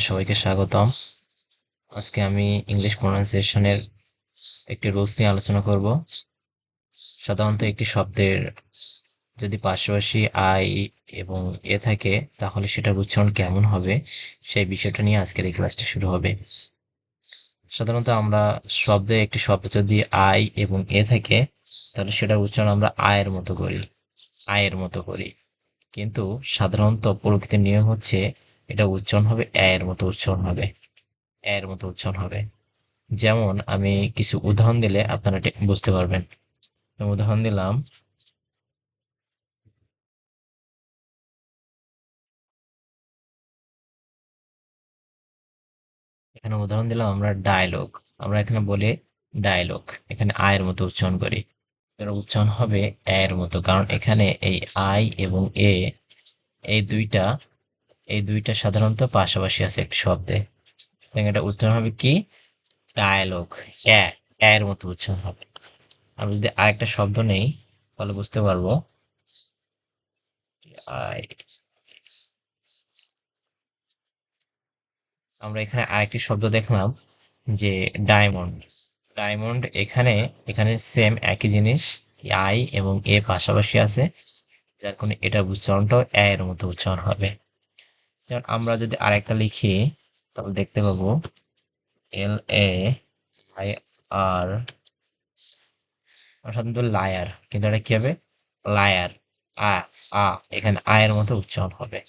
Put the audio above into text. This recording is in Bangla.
সবাইকে স্বাগতম। আজকে আমি ইংলিশ প্রোনাউন্সিয়েশনের একটি রুলস নিয়ে আলোচনা করব। সাধারণত একটি শব্দের যদি পাশাপাশি আই এবং এ থাকে তাহলে সেটার উচ্চারণ কেমন হবে সেই বিষয়টা নিয়ে আজকের এই ক্লাসটা শুরু হবে। সাধারণত আমরা একটি শব্দ যদি আই এবং এ থাকে তাহলে সেটার উচ্চারণ আমরা আয়ের মতো করি, আয়ের মতো করি। কিন্তু সাধারণত প্রকৃতির নিয়ম হচ্ছে এটা উচ্চারণ হবে এর মতো উচ্চারণ হবে, এর মতো উচ্চারণ হবে। যেমন আমি কিছু উদাহরণ দিলে আপনারা বুঝতে পারবেন। আমি উদাহরণ দিলাম, এখানে উদাহরণ দিলাম আমরা ডায়লগ। আমরা এখানে বলি ডায়লগ, এখানে আয়ের মতো উচ্চারণ করি। এর উচ্চারণ হবে এর মতো, কারণ এখানে এই আই এবং এ এই দুইটা সাধারণত পাশাপাশি আছে একটি শব্দে। সুতরাং এটা উচ্চারণ হবে কি ডায়ালগ, এ এর মতো উচ্চারণ হবে। আমি যদি আরেকটা শব্দ নেই তাহলে বুঝতে পারবো। আই, আমরা এখানে আরেকটি শব্দ দেখলাম যে ডায়মন্ড। ডায়মন্ড এখানে এখানে সেম একই জিনিস, আই এবং এ পাশাপাশি আছে, যার কারণে এটার উচ্চারণটাও এ এর মতো উচ্চারণ হবে। যেমন আমরা যদি আরেকটা লিখি তাহলে দেখতে পাবো এল এ আই আর, সাধারণত লায়ার, কিন্তু এটা কি হবে লায়ার, আ আ এখানে আয়ের মতো উচ্চারণ হবে।